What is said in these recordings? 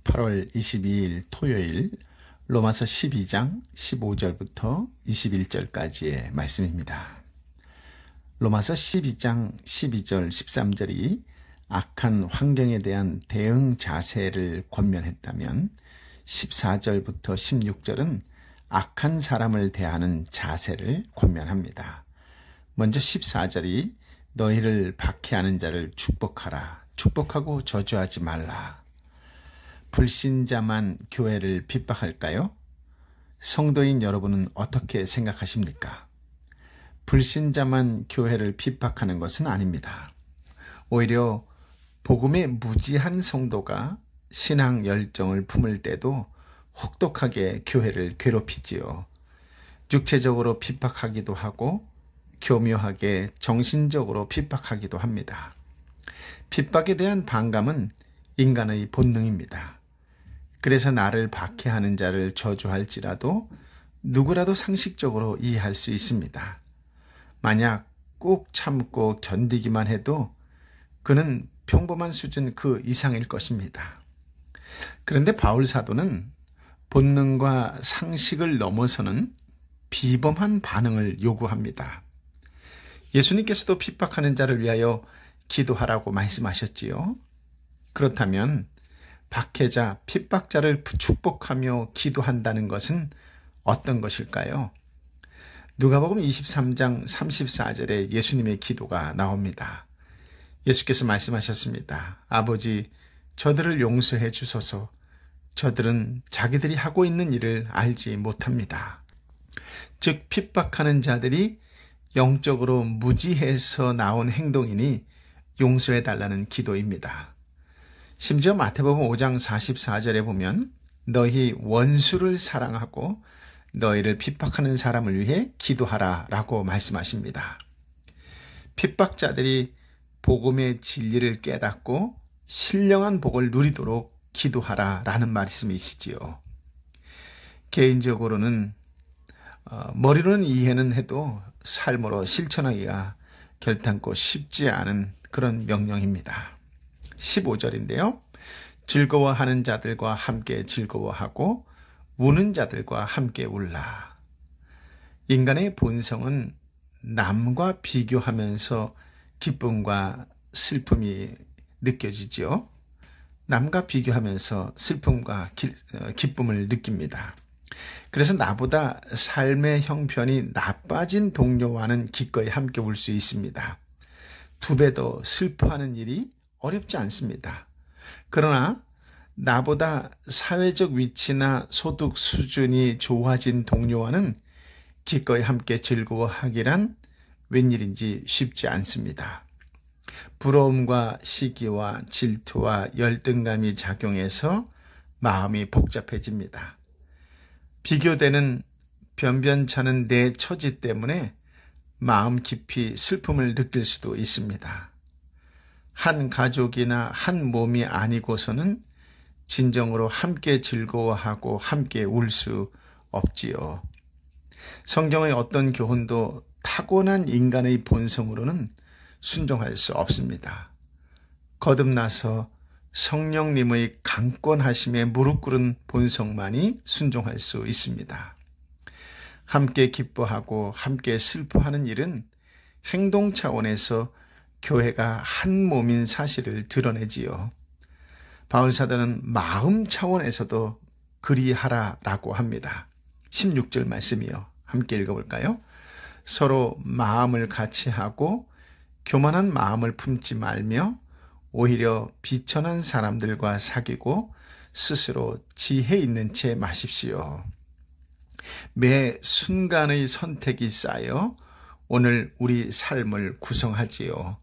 8월 22일 토요일 로마서 12장 15절부터 21절까지의 말씀입니다. 로마서 12장 12절 13절이 악한 환경에 대한 대응 자세를 권면했다면 14절부터 16절은 악한 사람을 대하는 자세를 권면합니다. 먼저 14절이 너희를 박해하는 자를 축복하라. 축복하고 저주하지 말라. 불신자만 교회를 핍박할까요? 성도인 여러분은 어떻게 생각하십니까? 불신자만 교회를 핍박하는 것은 아닙니다. 오히려 복음의 무지한 성도가 신앙 열정을 품을 때도 혹독하게 교회를 괴롭히지요. 육체적으로 핍박하기도 하고 교묘하게 정신적으로 핍박하기도 합니다. 핍박에 대한 반감은 인간의 본능입니다. 그래서 나를 박해하는 자를 저주할지라도 누구라도 상식적으로 이해할 수 있습니다. 만약 꾹 참고 견디기만 해도 그는 평범한 수준 그 이상일 것입니다. 그런데 바울 사도는 본능과 상식을 넘어서는 비범한 반응을 요구합니다. 예수님께서도 핍박하는 자를 위하여 기도하라고 말씀하셨지요. 그렇다면 박해자, 핍박자를 축복하며 기도한다는 것은 어떤 것일까요? 누가복음 23장 34절에 예수님의 기도가 나옵니다. 예수께서 말씀하셨습니다. 아버지, 저들을 용서해 주소서. 저들은 자기들이 하고 있는 일을 알지 못합니다. 즉 핍박하는 자들이 영적으로 무지해서 나온 행동이니 용서해 달라는 기도입니다. 심지어 마태복음 5장 44절에 보면 너희 원수를 사랑하고 너희를 핍박하는 사람을 위해 기도하라 라고 말씀하십니다. 핍박자들이 복음의 진리를 깨닫고 신령한 복을 누리도록 기도하라 라는 말씀이시지요. 개인적으로는 머리로는 이해는 해도 삶으로 실천하기가 결단코 쉽지 않은 그런 명령입니다. 15절인데요. 즐거워하는 자들과 함께 즐거워하고 우는 자들과 함께 울라. 인간의 본성은 남과 비교하면서 기쁨과 슬픔이 느껴지죠. 남과 비교하면서 슬픔과 기쁨을 느낍니다. 그래서 나보다 삶의 형편이 나빠진 동료와는 기꺼이 함께 울 수 있습니다. 2배 더 슬퍼하는 일이 어렵지 않습니다. 그러나 나보다 사회적 위치나 소득 수준이 좋아진 동료와는 기꺼이 함께 즐거워하기란 웬일인지 쉽지 않습니다. 부러움과 시기와 질투와 열등감이 작용해서 마음이 복잡해집니다. 비교되는 변변찮은 내 처지 때문에 마음 깊이 슬픔을 느낄 수도 있습니다. 한 가족이나 한 몸이 아니고서는 진정으로 함께 즐거워하고 함께 울 수 없지요. 성경의 어떤 교훈도 타고난 인간의 본성으로는 순종할 수 없습니다. 거듭나서 성령님의 강권하심에 무릎 꿇은 본성만이 순종할 수 있습니다. 함께 기뻐하고 함께 슬퍼하는 일은 행동 차원에서 교회가 한 몸인 사실을 드러내지요. 바울 사도는 마음 차원에서도 그리하라라고 합니다. 16절 말씀이요. 함께 읽어볼까요? 서로 마음을 같이 하고 교만한 마음을 품지 말며 오히려 비천한 사람들과 사귀고 스스로 지혜 있는 채 마십시오. 매 순간의 선택이 쌓여 오늘 우리 삶을 구성하지요.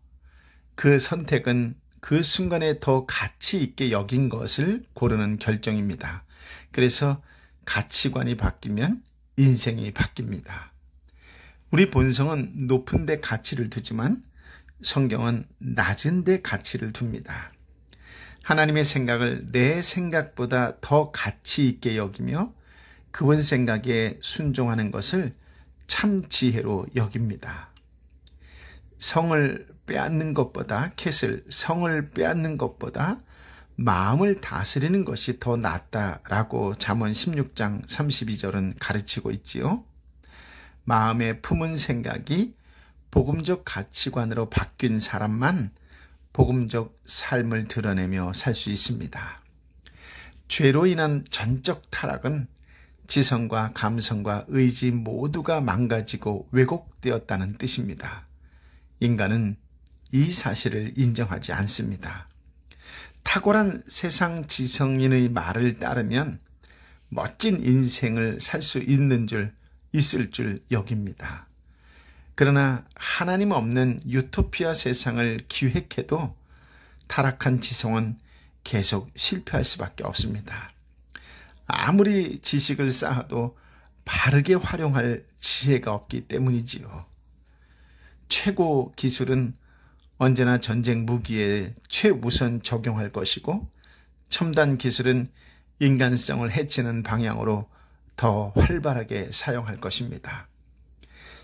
그 선택은 그 순간에 더 가치 있게 여긴 것을 고르는 결정입니다. 그래서 가치관이 바뀌면 인생이 바뀝니다. 우리 본성은 높은 데 가치를 두지만 성경은 낮은 데 가치를 둡니다. 하나님의 생각을 내 생각보다 더 가치 있게 여기며 그분 생각에 순종하는 것을 참 지혜로 여깁니다. 성을 빼앗는 것보다 성을 빼앗는 것보다 마음을 다스리는 것이 더 낫다라고 잠언 16장 32절은 가르치고 있지요. 마음에 품은 생각이 복음적 가치관으로 바뀐 사람만 복음적 삶을 드러내며 살 수 있습니다. 죄로 인한 전적 타락은 지성과 감성과 의지 모두가 망가지고 왜곡되었다는 뜻입니다. 인간은 이 사실을 인정하지 않습니다. 탁월한 세상 지성인의 말을 따르면 멋진 인생을 살 수 있을 줄 여깁니다. 그러나 하나님 없는 유토피아 세상을 기획해도 타락한 지성은 계속 실패할 수밖에 없습니다. 아무리 지식을 쌓아도 바르게 활용할 지혜가 없기 때문이지요. 최고 기술은 언제나 전쟁 무기에 최우선 적용할 것이고, 첨단 기술은 인간성을 해치는 방향으로 더 활발하게 사용할 것입니다.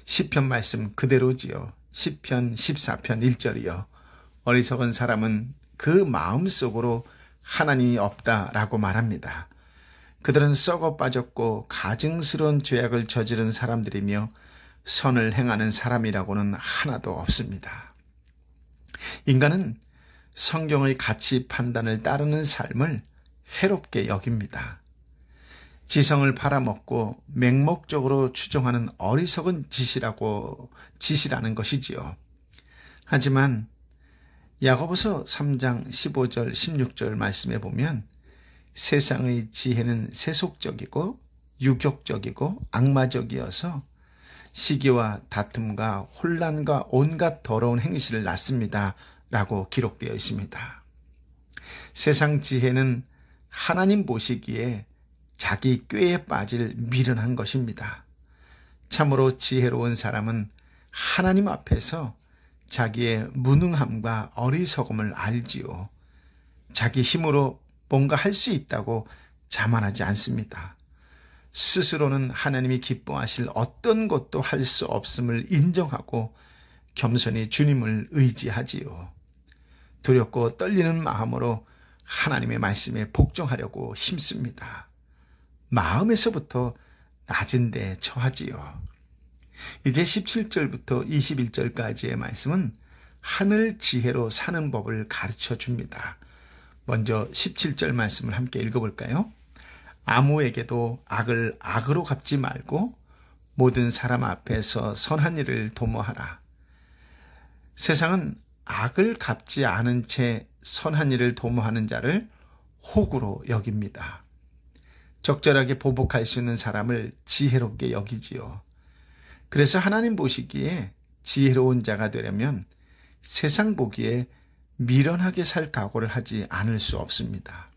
시편 말씀 그대로지요. 시편 14편 1절이요. 어리석은 사람은 그 마음속으로 하나님이 없다라고 말합니다. 그들은 썩어 빠졌고 가증스러운 죄악을 저지른 사람들이며 선을 행하는 사람이라고는 하나도 없습니다. 인간은 성경의 가치 판단을 따르는 삶을 해롭게 여깁니다. 지성을 팔아먹고 맹목적으로 추종하는 어리석은 짓이라는 것이지요. 하지만 야고보서 3장 15절 16절 말씀에 보면 세상의 지혜는 세속적이고 유격적이고 악마적이어서 시기와 다툼과 혼란과 온갖 더러운 행실을 낳습니다 라고 기록되어 있습니다. 세상 지혜는 하나님 보시기에 자기 꾀에 빠질 미련한 것입니다. 참으로 지혜로운 사람은 하나님 앞에서 자기의 무능함과 어리석음을 알지요. 자기 힘으로 뭔가 할 수 있다고 자만하지 않습니다. 스스로는 하나님이 기뻐하실 어떤 것도 할 수 없음을 인정하고 겸손히 주님을 의지하지요. 두렵고 떨리는 마음으로 하나님의 말씀에 복종하려고 힘씁니다. 마음에서부터 낮은 데 처하지요. 이제 17절부터 21절까지의 말씀은 하늘 지혜로 사는 법을 가르쳐 줍니다. 먼저 17절 말씀을 함께 읽어볼까요? 아무에게도 악을 악으로 갚지 말고 모든 사람 앞에서 선한 일을 도모하라. 세상은 악을 갚지 않은 채 선한 일을 도모하는 자를 호구로 여깁니다. 적절하게 보복할 수 있는 사람을 지혜롭게 여기지요. 그래서 하나님 보시기에 지혜로운 자가 되려면 세상 보기에 미련하게 살 각오를 하지 않을 수 없습니다.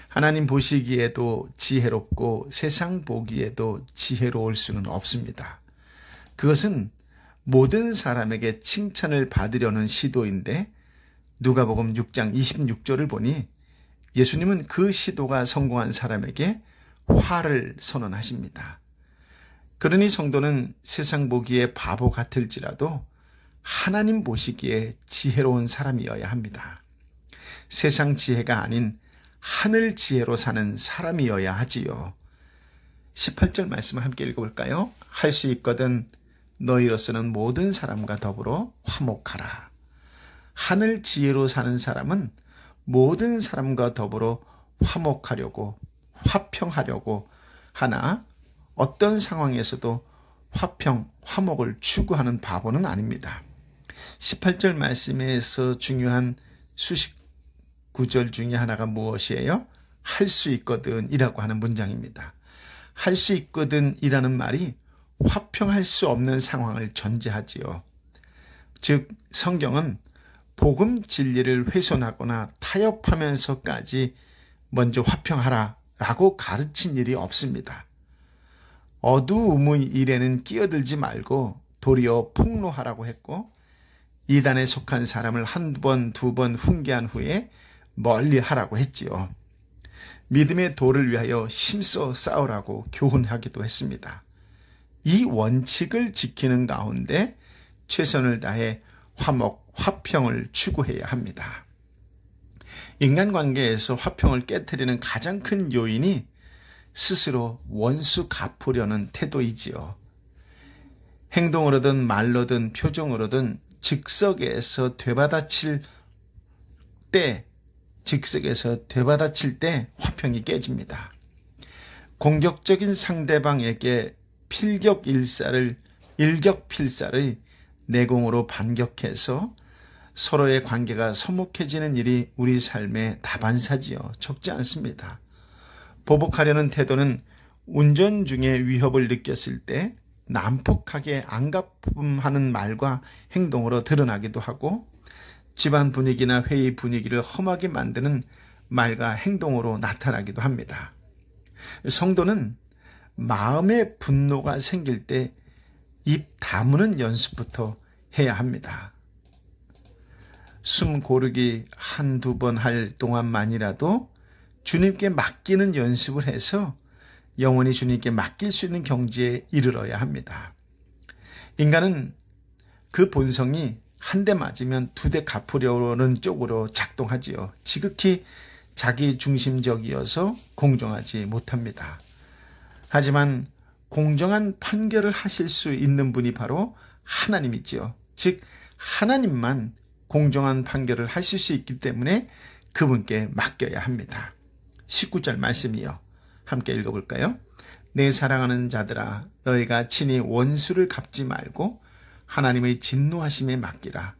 하나님 보시기에도 지혜롭고 세상 보기에도 지혜로울 수는 없습니다. 그것은 모든 사람에게 칭찬을 받으려는 시도인데 누가복음 6장 26절을 보니 예수님은 그 시도가 성공한 사람에게 화를 선언하십니다. 그러니 성도는 세상 보기에 바보 같을지라도 하나님 보시기에 지혜로운 사람이어야 합니다. 세상 지혜가 아닌 하늘 지혜로 사는 사람이어야 하지요. 18절 말씀을 함께 읽어볼까요? 할 수 있거든 너희로서는 모든 사람과 더불어 화목하라. 하늘 지혜로 사는 사람은 모든 사람과 더불어 화목하려고 화평하려고 하나 어떤 상황에서도 화목을 추구하는 바보는 아닙니다. 18절 말씀에서 중요한 수식 구절 중에 하나가 무엇이에요? 할 수 있거든 이라고 하는 문장입니다. 할 수 있거든 이라는 말이 화평할 수 없는 상황을 전제하지요. 즉 성경은 복음 진리를 훼손하거나 타협하면서까지 먼저 화평하라 라고 가르친 일이 없습니다. 어두움의 일에는 끼어들지 말고 도리어 폭로하라고 했고 이단에 속한 사람을 한 번, 두 번 훈계한 후에 멀리 하라고 했지요. 믿음의 도를 위하여 힘써 싸우라고 교훈하기도 했습니다. 이 원칙을 지키는 가운데 최선을 다해 화평을 추구해야 합니다. 인간관계에서 화평을 깨트리는 가장 큰 요인이 스스로 원수 갚으려는 태도이지요. 행동으로든 말로든 표정으로든 즉석에서 되받아칠 때 화평이 깨집니다. 공격적인 상대방에게 일격필살의 내공으로 반격해서 서로의 관계가 서먹해지는 일이 우리 삶의 다반사지요. 적지 않습니다. 보복하려는 태도는 운전 중에 위협을 느꼈을 때 난폭하게 안가품하는 말과 행동으로 드러나기도 하고, 집안 분위기나 회의 분위기를 험하게 만드는 말과 행동으로 나타나기도 합니다. 성도는 마음의 분노가 생길 때 입 다무는 연습부터 해야 합니다. 숨 고르기 한두 번 할 동안만이라도 주님께 맡기는 연습을 해서 영원히 주님께 맡길 수 있는 경지에 이르러야 합니다. 인간은 그 본성이 한 대 맞으면 두 대 갚으려는 쪽으로 작동하지요. 지극히 자기 중심적이어서 공정하지 못합니다. 하지만 공정한 판결을 하실 수 있는 분이 바로 하나님이지요. 즉 하나님만 공정한 판결을 하실 수 있기 때문에 그분께 맡겨야 합니다. 19절 말씀이요. 함께 읽어볼까요? 내 사랑하는 자들아, 너희가 친히 원수를 갚지 말고 하나님의 진노하심에 맡기라.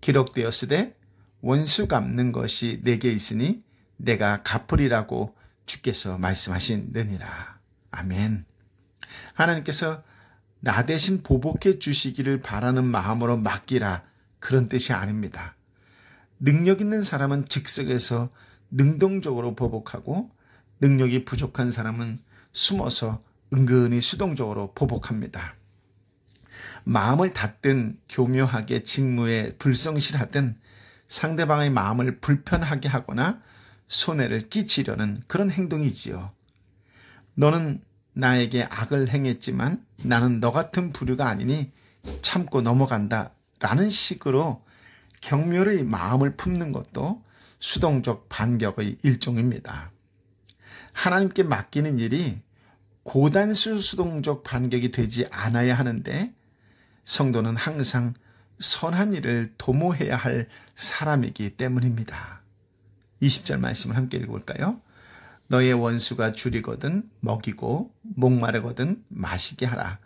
기록되었으되 원수 갚는 것이 내게 있으니 내가 갚으리라고 주께서 말씀하시느니라. 아멘. 하나님께서 나 대신 보복해 주시기를 바라는 마음으로 맡기라, 그런 뜻이 아닙니다. 능력 있는 사람은 즉석에서 능동적으로 보복하고, 능력이 부족한 사람은 숨어서 은근히 수동적으로 보복합니다. 마음을 닫든 교묘하게 직무에 불성실하든 상대방의 마음을 불편하게 하거나 손해를 끼치려는 그런 행동이지요. 너는 나에게 악을 행했지만 나는 너 같은 부류가 아니니 참고 넘어간다 라는 식으로 경멸의 마음을 품는 것도 수동적 반격의 일종입니다. 하나님께 맡기는 일이 고단수 수동적 반격이 되지 않아야 하는데, 성도는 항상 선한 일을 도모해야 할 사람이기 때문입니다. 20절 말씀을 함께 읽어볼까요? 너의 원수가 줄이거든 먹이고 목마르거든 마시게 하라.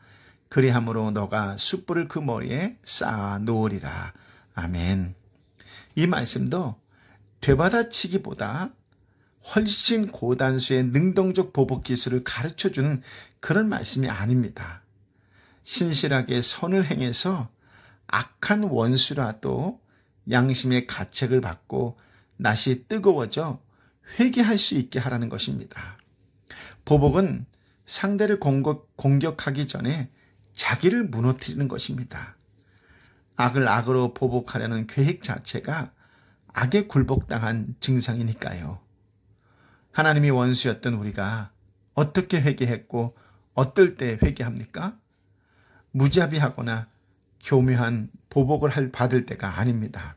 그리함으로 너가 숯불을 그 머리에 쌓아 놓으리라. 아멘. 이 말씀도 되받아치기보다 훨씬 고단수의 능동적 보복 기술을 가르쳐주는 그런 말씀이 아닙니다. 신실하게 선을 행해서 악한 원수라도 양심의 가책을 받고 낯이 뜨거워져 회개할 수 있게 하라는 것입니다. 보복은 상대를 공격하기 전에 자기를 무너뜨리는 것입니다. 악을 악으로 보복하려는 계획 자체가 악에 굴복당한 증상이니까요. 하나님이 원수였던 우리가 어떻게 회개했고 어떨 때 회개합니까? 무자비하거나 교묘한 보복을 받을 때가 아닙니다.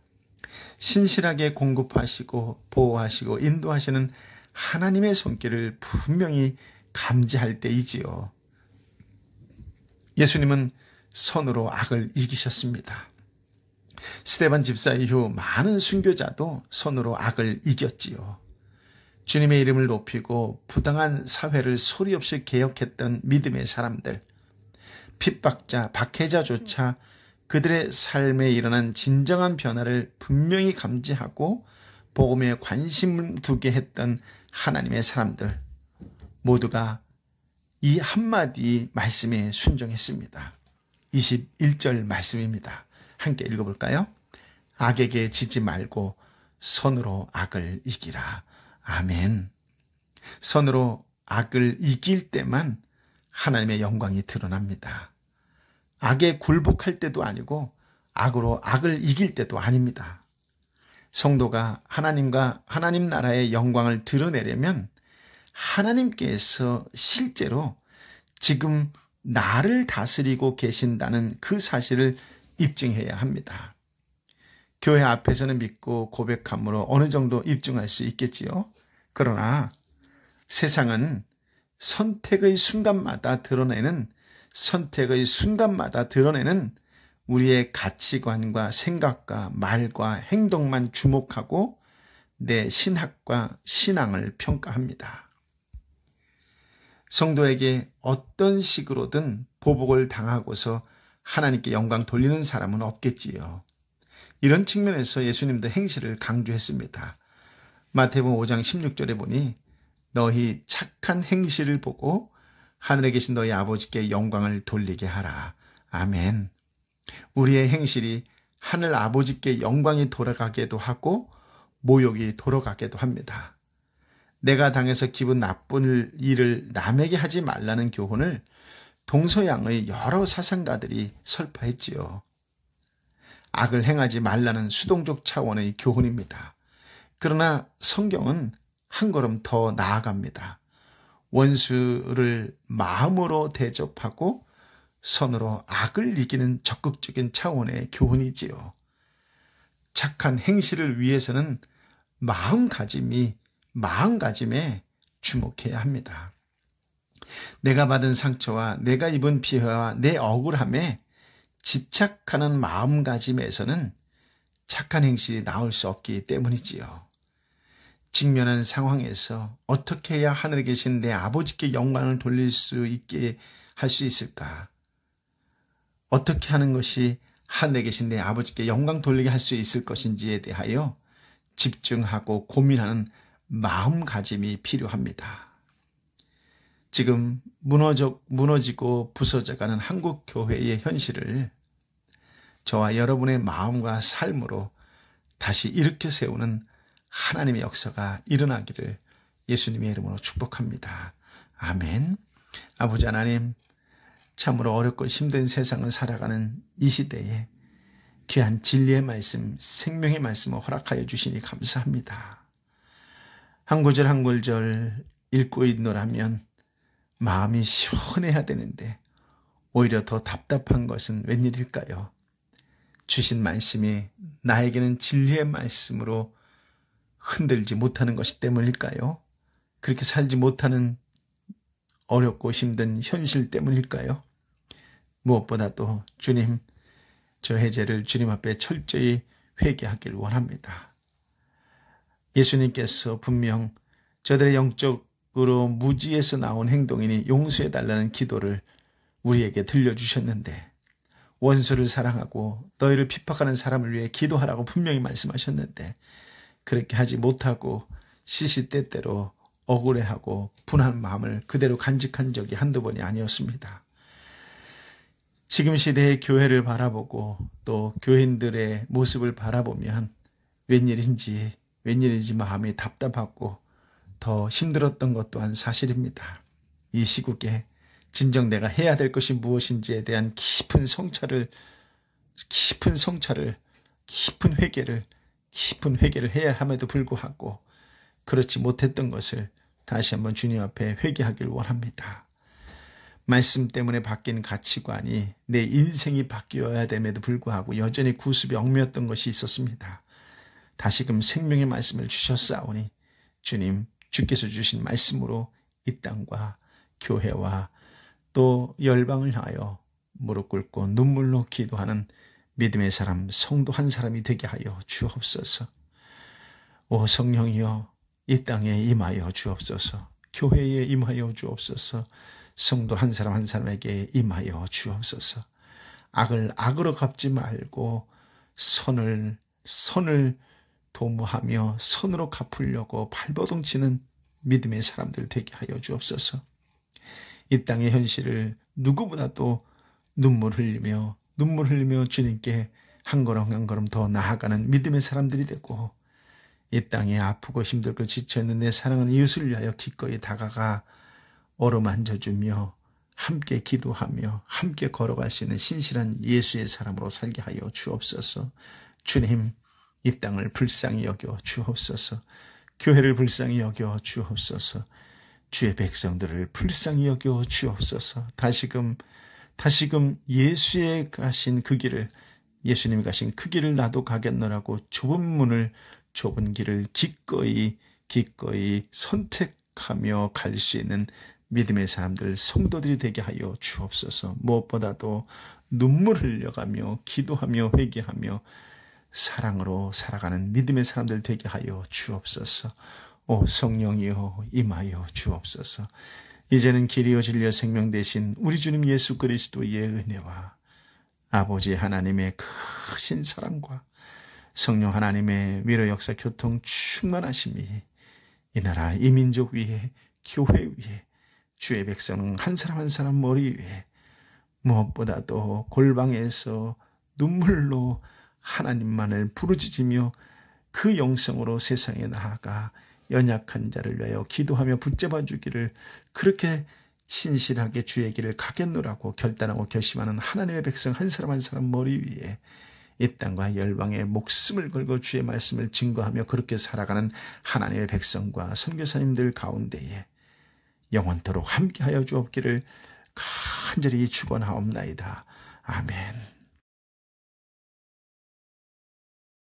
신실하게 공급하시고 보호하시고 인도하시는 하나님의 손길을 분명히 감지할 때이지요. 예수님은 선으로 악을 이기셨습니다. 스데반 집사 이후 많은 순교자도 선으로 악을 이겼지요. 주님의 이름을 높이고 부당한 사회를 소리 없이 개혁했던 믿음의 사람들, 핍박자, 박해자조차 그들의 삶에 일어난 진정한 변화를 분명히 감지하고 복음에 관심을 두게 했던 하나님의 사람들, 모두가 이 한마디 말씀에 순종했습니다. 21절 말씀입니다. 함께 읽어볼까요? 악에게 지지 말고 선으로 악을 이기라. 아멘. 선으로 악을 이길 때만 하나님의 영광이 드러납니다. 악에 굴복할 때도 아니고 악으로 악을 이길 때도 아닙니다. 성도가 하나님과 하나님 나라의 영광을 드러내려면 하나님께서 실제로 지금 나를 다스리고 계신다는 그 사실을 입증해야 합니다. 교회 앞에서는 믿고 고백함으로 어느 정도 입증할 수 있겠지요. 그러나 세상은 선택의 순간마다 드러내는 우리의 가치관과 생각과 말과 행동만 주목하고 내 신학과 신앙을 평가합니다. 성도에게 어떤 식으로든 보복을 당하고서 하나님께 영광 돌리는 사람은 없겠지요. 이런 측면에서 예수님도 행실을 강조했습니다. 마태복음 5장 16절에 보니 너희 착한 행실을 보고 하늘에 계신 너희 아버지께 영광을 돌리게 하라. 아멘. 우리의 행실이 하늘 아버지께 영광이 돌아가게도 하고 모욕이 돌아가게도 합니다. 내가 당해서 기분 나쁜 일을 남에게 하지 말라는 교훈을 동서양의 여러 사상가들이 설파했지요. 악을 행하지 말라는 수동적 차원의 교훈입니다. 그러나 성경은 한 걸음 더 나아갑니다. 원수를 마음으로 대접하고 선으로 악을 이기는 적극적인 차원의 교훈이지요. 착한 행실을 위해서는 마음가짐에 주목해야 합니다. 내가 받은 상처와 내가 입은 피해와 내 억울함에 집착하는 마음가짐에서는 착한 행실이 나올 수 없기 때문이지요. 직면한 상황에서 어떻게 해야 하늘에 계신 내 아버지께 영광을 돌릴 수 있게 할 수 있을까? 어떻게 하는 것이 하늘에 계신 내 아버지께 영광 돌리게 할 수 있을 것인지에 대하여 집중하고 고민하는 마음가짐이 필요합니다. 지금 무너지고 부서져가는 한국 교회의 현실을 저와 여러분의 마음과 삶으로 다시 일으켜 세우는 하나님의 역사가 일어나기를 예수님의 이름으로 축복합니다. 아멘. 아버지 하나님, 참으로 어렵고 힘든 세상을 살아가는 이 시대에 귀한 진리의 말씀, 생명의 말씀을 허락하여 주시니 감사합니다. 한 구절 한 구절 읽고 있노라면 마음이 시원해야 되는데 오히려 더 답답한 것은 웬일일까요? 주신 말씀이 나에게는 진리의 말씀으로 흔들지 못하는 것이 때문일까요? 그렇게 살지 못하는 어렵고 힘든 현실 때문일까요? 무엇보다도 주님, 저의 죄를 주님 앞에 철저히 회개하길 원합니다. 예수님께서 분명 저들의 영적으로 무지에서 나온 행동이니 용서해달라는 기도를 우리에게 들려주셨는데 원수를 사랑하고 너희를 핍박하는 사람을 위해 기도하라고 분명히 말씀하셨는데 그렇게 하지 못하고 시시때때로 억울해하고 분한 마음을 그대로 간직한 적이 한두 번이 아니었습니다. 지금 시대의 교회를 바라보고 또 교인들의 모습을 바라보면 웬일인지 마음이 답답하고 더 힘들었던 것 또한 사실입니다. 이 시국에 진정 내가 해야 될 것이 무엇인지에 대한 깊은 회개를 해야 함에도 불구하고 그렇지 못했던 것을 다시 한번 주님 앞에 회개하길 원합니다. 말씀 때문에 바뀐 가치관이 내 인생이 바뀌어야 됨에도 불구하고 여전히 구습이 얽매였던 것이 있었습니다. 다시금 생명의 말씀을 주셨사오니 주님, 주께서 주신 말씀으로 이 땅과 교회와 또 열방을 하여 무릎 꿇고 눈물로 기도하는 믿음의 사람, 성도 한 사람이 되게 하여 주옵소서. 오 성령이여, 이 땅에 임하여 주옵소서. 교회에 임하여 주옵소서. 성도 한 사람 한 사람에게 임하여 주옵소서. 악을 악으로 갚지 말고 선을 도모하며 선으로 갚으려고 발버둥치는 믿음의 사람들 되게 하여 주옵소서. 이 땅의 현실을 누구보다도 눈물 흘리며 주님께 한 걸음 한 걸음 더 나아가는 믿음의 사람들이 되고 이 땅에 아프고 힘들고 지쳐있는 내 사랑하는 이웃을 위하여 기꺼이 다가가 어루만져주며 함께 기도하며 함께 걸어갈 수 있는 신실한 예수의 사람으로 살게 하여 주옵소서. 주님, 이 땅을 불쌍히 여겨 주옵소서. 교회를 불쌍히 여겨 주옵소서. 주의 백성들을 불쌍히 여겨 주옵소서. 다시금 예수의 가신 그 길을 예수님이 가신 그 길을 나도 가겠노라고 좁은 문을, 좁은 길을 기꺼이 선택하며 갈 수 있는 믿음의 사람들, 성도들이 되게 하여 주옵소서. 무엇보다도 눈물 흘려가며 기도하며 회개하며 사랑으로 살아가는 믿음의 사람들 되게 하여 주옵소서. 오 성령이여 임하여 주옵소서. 이제는 길이요 진리요 생명 되신 우리 주님 예수 그리스도의 은혜와 아버지 하나님의 크신 사랑과 성령 하나님의 위로 역사 교통 충만하심이 이 나라 이 민족 위에 교회 위에 주의 백성 한 사람 한 사람 머리 위에 무엇보다도 골방에서 눈물로 하나님만을 부르짖으며 그 영성으로 세상에 나아가 연약한 자를 위하여 기도하며 붙잡아 주기를 그렇게 신실하게 주의 길을 가겠노라고 결단하고 결심하는 하나님의 백성 한 사람 한 사람 머리 위에 이 땅과 열방에 목숨을 걸고 주의 말씀을 증거하며 그렇게 살아가는 하나님의 백성과 선교사님들 가운데에 영원토록 함께하여 주옵기를 간절히 축원하옵나이다. 아멘.